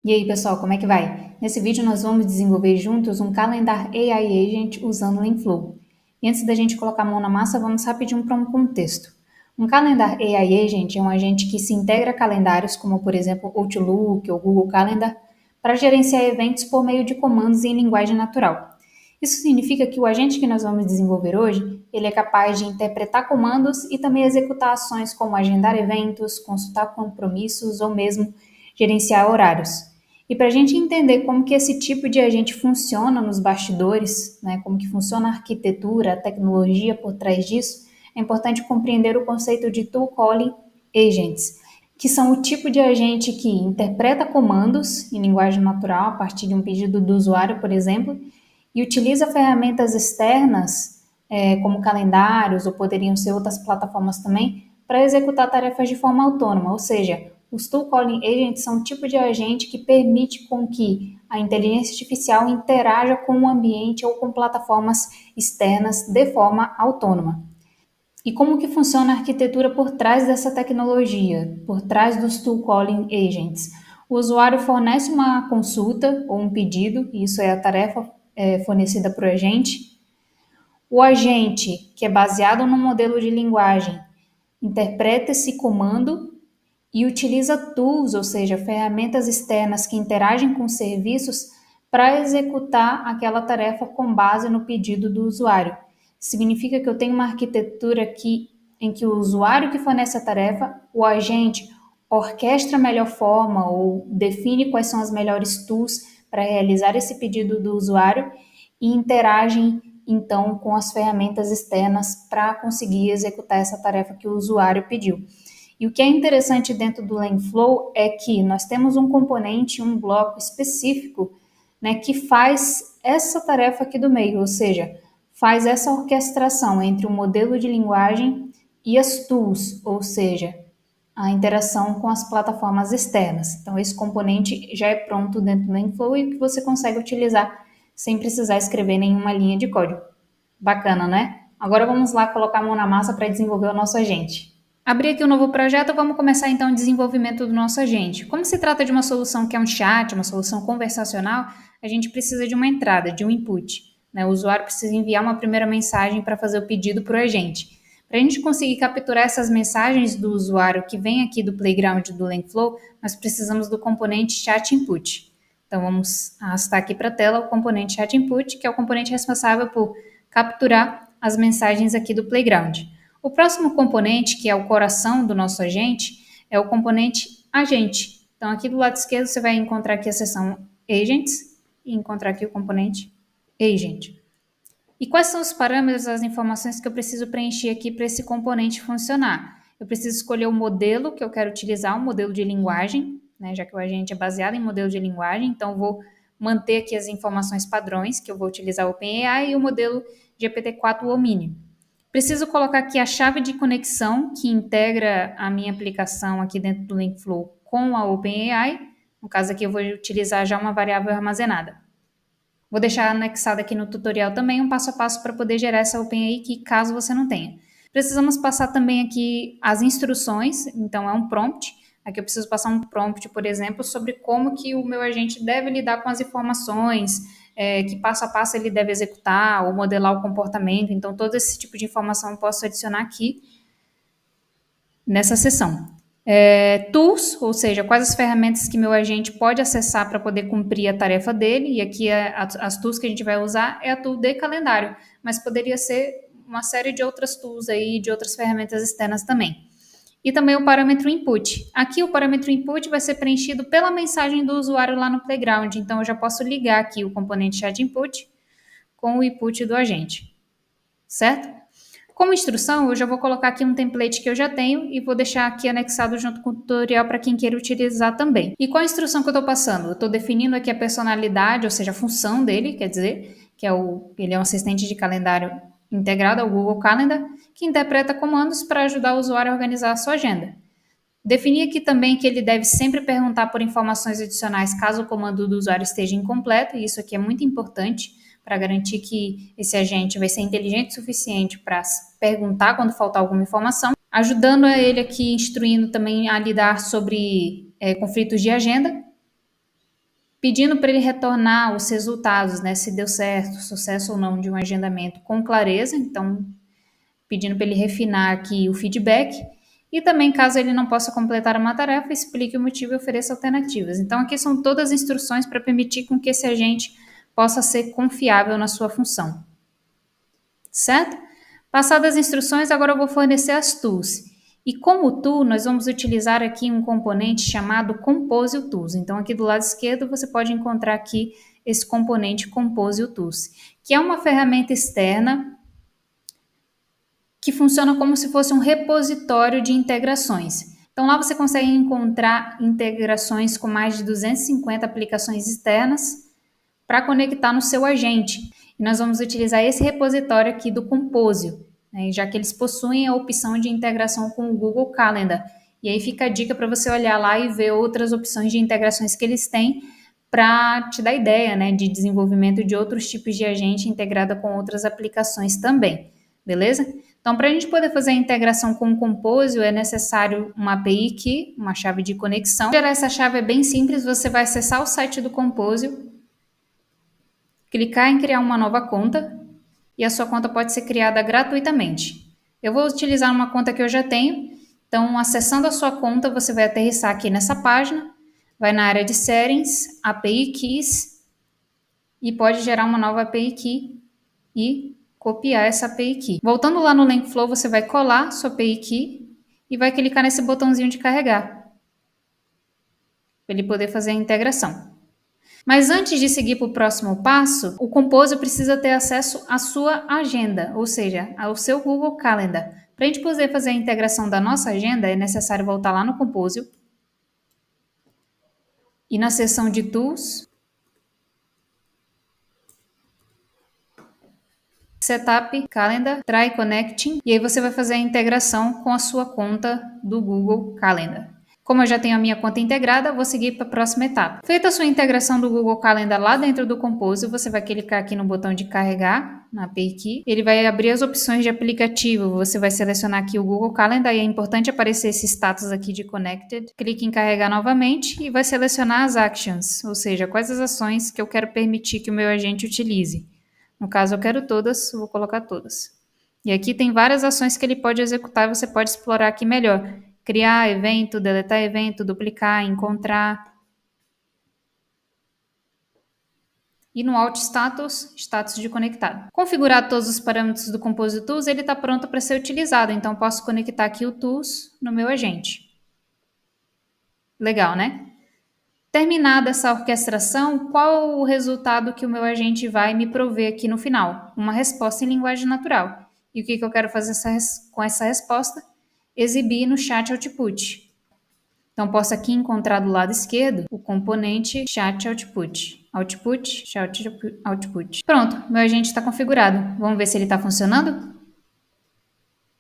E aí, pessoal, como é que vai? Nesse vídeo nós vamos desenvolver juntos um Calendar AI Agent usando o Inflow. E antes da gente colocar a mão na massa, vamos rapidinho para um contexto. Um Calendar AI Agent é um agente que se integra a calendários, como por exemplo Outlook ou Google Calendar, para gerenciar eventos por meio de comandos em linguagem natural. Isso significa que o agente que nós vamos desenvolver hoje, ele é capaz de interpretar comandos e também executar ações como agendar eventos, consultar compromissos ou mesmo gerenciar horários. E para a gente entender como que esse tipo de agente funciona nos bastidores, né, como que funciona a arquitetura, a tecnologia por trás disso, é importante compreender o conceito de Tool Calling Agents, que são o tipo de agente que interpreta comandos em linguagem natural a partir de um pedido do usuário, por exemplo, e utiliza ferramentas externas, como calendários ou poderiam ser outras plataformas também, para executar tarefas de forma autônoma, ou seja, os Tool Calling Agents são um tipo de agente que permite com que a inteligência artificial interaja com o ambiente ou com plataformas externas de forma autônoma. E como que funciona a arquitetura por trás dessa tecnologia, por trás dos Tool Calling Agents? O usuário fornece uma consulta ou um pedido, e isso é a tarefa fornecida por agente. O agente, que é baseado no modelo de linguagem, interpreta esse comando e utiliza tools, ou seja, ferramentas externas que interagem com serviços para executar aquela tarefa com base no pedido do usuário. Significa que eu tenho uma arquitetura em que o usuário que fornece a tarefa, o agente orquestra a melhor forma ou define quais são as melhores tools para realizar esse pedido do usuário e interagem então com as ferramentas externas para conseguir executar essa tarefa que o usuário pediu. E o que é interessante dentro do Langflow é que nós temos um componente, um bloco específico, né, que faz essa tarefa aqui do meio, ou seja, faz essa orquestração entre o modelo de linguagem e as tools, ou seja, a interação com as plataformas externas. Então, esse componente já é pronto dentro do Langflow e que você consegue utilizar sem precisar escrever nenhuma linha de código. Bacana, né? Agora vamos lá colocar a mão na massa para desenvolver o nosso agente. Abrir aqui um novo projeto, vamos começar então o desenvolvimento do nosso agente. Como se trata de uma solução que é um chat, uma solução conversacional, a gente precisa de uma entrada, de um input, né? O usuário precisa enviar uma primeira mensagem para fazer o pedido para o agente. Para a gente conseguir capturar essas mensagens do usuário que vem aqui do playground do Langflow, nós precisamos do componente chat input. Então vamos arrastar aqui para a tela o componente chat input, que é o componente responsável por capturar as mensagens aqui do playground. O próximo componente, que é o coração do nosso agente, é o componente agente. Então, aqui do lado esquerdo, você vai encontrar aqui a seção Agents e encontrar aqui o componente Agent. E quais são os parâmetros, as informações que eu preciso preencher aqui para esse componente funcionar? Eu preciso escolher o modelo que eu quero utilizar, um modelo de linguagem, né, já que o agente é baseado em modelo de linguagem, então vou manter aqui as informações padrões, que eu vou utilizar o OpenAI e o modelo GPT-4 Omni. Preciso colocar aqui a chave de conexão que integra a minha aplicação aqui dentro do Linkflow com a OpenAI. No caso aqui eu vou utilizar já uma variável armazenada. Vou deixar anexado aqui no tutorial também um passo a passo para poder gerar essa OpenAI que caso você não tenha. Precisamos passar também aqui as instruções, então é um prompt. Aqui eu preciso passar um prompt, por exemplo, sobre como que o meu agente deve lidar com as informações, que passo a passo ele deve executar ou modelar o comportamento. Então, todo esse tipo de informação eu posso adicionar aqui nessa seção. Tools, ou seja, quais as ferramentas que meu agente pode acessar para poder cumprir a tarefa dele, e aqui as tools que a gente vai usar é a tool de calendário, mas poderia ser uma série de outras tools aí, de outras ferramentas externas também. E também o parâmetro input. Aqui o parâmetro input vai ser preenchido pela mensagem do usuário lá no playground, então eu já posso ligar aqui o componente chat input com o input do agente, certo? Como instrução, eu já vou colocar aqui um template que eu já tenho e vou deixar aqui anexado junto com o tutorial para quem queira utilizar também. E qual a instrução que eu estou passando? Eu estou definindo aqui a personalidade, ou seja, a função dele, quer dizer, ele é um assistente de calendário integrado ao Google Calendar, que interpreta comandos para ajudar o usuário a organizar a sua agenda. Definir aqui também que ele deve sempre perguntar por informações adicionais caso o comando do usuário esteja incompleto, e isso aqui é muito importante para garantir que esse agente vai ser inteligente o suficiente para perguntar quando faltar alguma informação, ajudando a ele aqui, instruindo também a lidar sobre conflitos de agenda. pedindo para ele retornar os resultados, né, se deu certo, sucesso ou não de um agendamento com clareza, então pedindo para ele refinar aqui o feedback, e também, caso ele não possa completar uma tarefa, explique o motivo e ofereça alternativas. Então, aqui são todas as instruções para permitir com que esse agente possa ser confiável na sua função. Certo? Passadas as instruções, agora eu vou fornecer as tools. E como tool, nós vamos utilizar aqui um componente chamado Compose Tools. Então, aqui do lado esquerdo, você pode encontrar aqui esse componente Compose Tools, que é uma ferramenta externa que funciona como se fosse um repositório de integrações. Então, lá você consegue encontrar integrações com mais de 250 aplicações externas para conectar no seu agente. E nós vamos utilizar esse repositório aqui do Compose, né, já que eles possuem a opção de integração com o Google Calendar. E aí fica a dica para você olhar lá e ver outras opções de integrações que eles têm para te dar ideia, né, de desenvolvimento de outros tipos de agente integrada com outras aplicações também, beleza? Então, para a gente poder fazer a integração com o Compose, é necessário uma API Key, uma chave de conexão. Gerar essa chave é bem simples, você vai acessar o site do Compose, clicar em criar uma nova conta, e a sua conta pode ser criada gratuitamente. Eu vou utilizar uma conta que eu já tenho, então, acessando a sua conta, você vai aterrissar aqui nessa página, vai na área de Settings, API Keys, e pode gerar uma nova API Key e copiar essa API Key. Voltando lá no Linkflow, você vai colar sua API Key e vai clicar nesse botãozinho de carregar, para ele poder fazer a integração. Mas antes de seguir para o próximo passo, o Compose precisa ter acesso à sua agenda, ou seja, ao seu Google Calendar. Para a gente poder fazer a integração da nossa agenda, é necessário voltar lá no Compose e na seção de Tools, Setup, Calendar, Try Connecting, e aí você vai fazer a integração com a sua conta do Google Calendar. Como eu já tenho a minha conta integrada, vou seguir para a próxima etapa. Feita a sua integração do Google Calendar lá dentro do Compose, você vai clicar aqui no botão de carregar, na API Key. Ele vai abrir as opções de aplicativo. Você vai selecionar aqui o Google Calendar e é importante aparecer esse status aqui de Connected. Clique em carregar novamente e vai selecionar as actions, ou seja, quais as ações que eu quero permitir que o meu agente utilize. No caso, eu quero todas, vou colocar todas. E aqui tem várias ações que ele pode executar e você pode explorar aqui melhor. Criar evento, deletar evento, duplicar, encontrar. E no Alt Status, status de conectado. Configurado todos os parâmetros do Compose Tools, ele está pronto para ser utilizado. Então, posso conectar aqui o Tools no meu agente. Legal, né? Terminada essa orquestração, qual o resultado que o meu agente vai me prover aqui no final? Uma resposta em linguagem natural. E o que eu quero fazer com essa resposta? Exibir no chat output. Então, posso aqui encontrar do lado esquerdo o componente chat output. Output, chat output. Pronto, meu agente está configurado. Vamos ver se ele está funcionando?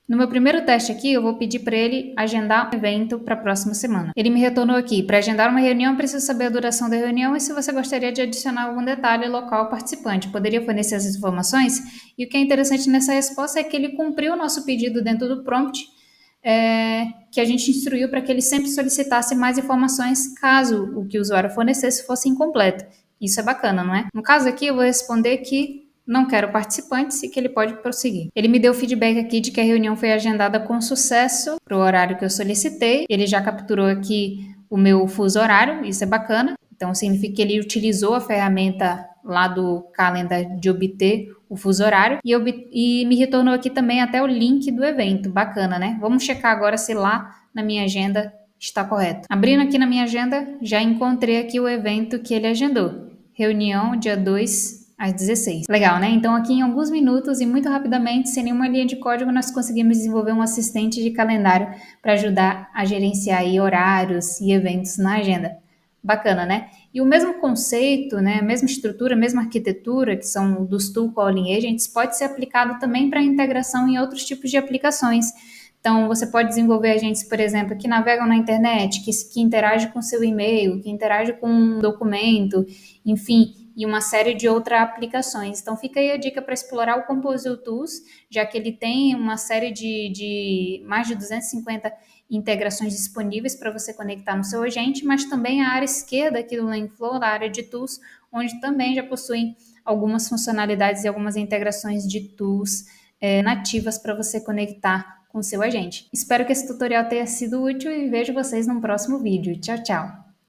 No meu primeiro teste aqui, eu vou pedir para ele agendar um evento para a próxima semana. Ele me retornou aqui, para agendar uma reunião, preciso saber a duração da reunião e se você gostaria de adicionar algum detalhe local ao participante. Poderia fornecer as informações? E o que é interessante nessa resposta é que ele cumpriu o nosso pedido dentro do prompt, que a gente instruiu para que ele sempre solicitasse mais informações caso o que o usuário fornecesse fosse incompleto. Isso é bacana, não é? No caso aqui, eu vou responder que não quero participantes e que ele pode prosseguir. Ele me deu feedback aqui de que a reunião foi agendada com sucesso para o horário que eu solicitei. Ele já capturou aqui o meu fuso horário, isso é bacana. Então, significa que ele utilizou a ferramenta lá do Calendar de obter o fuso horário e me retornou aqui também até o link do evento. Bacana, né? Vamos checar agora se lá na minha agenda está correto. Abrindo aqui na minha agenda, já encontrei aqui o evento que ele agendou. Reunião dia 2 às 16. Legal, né? Então aqui em alguns minutos e muito rapidamente, sem nenhuma linha de código, nós conseguimos desenvolver um assistente de calendário para ajudar a gerenciar aí horários e eventos na agenda. Bacana, né? E o mesmo conceito, né, a mesma estrutura, a mesma arquitetura, que são dos Tool Calling Agents, pode ser aplicado também para integração em outros tipos de aplicações. Então, você pode desenvolver agentes, por exemplo, que navegam na internet, que interagem com seu e-mail, que interagem com um documento, enfim, e uma série de outras aplicações. Então, fica aí a dica para explorar o Compose Tools, já que ele tem uma série de mais de 250 integrações disponíveis para você conectar no seu agente, mas também a área esquerda aqui do Langflow, a área de tools, onde também já possuem algumas funcionalidades e algumas integrações de tools nativas para você conectar com o seu agente. Espero que esse tutorial tenha sido útil e vejo vocês no próximo vídeo. Tchau, tchau!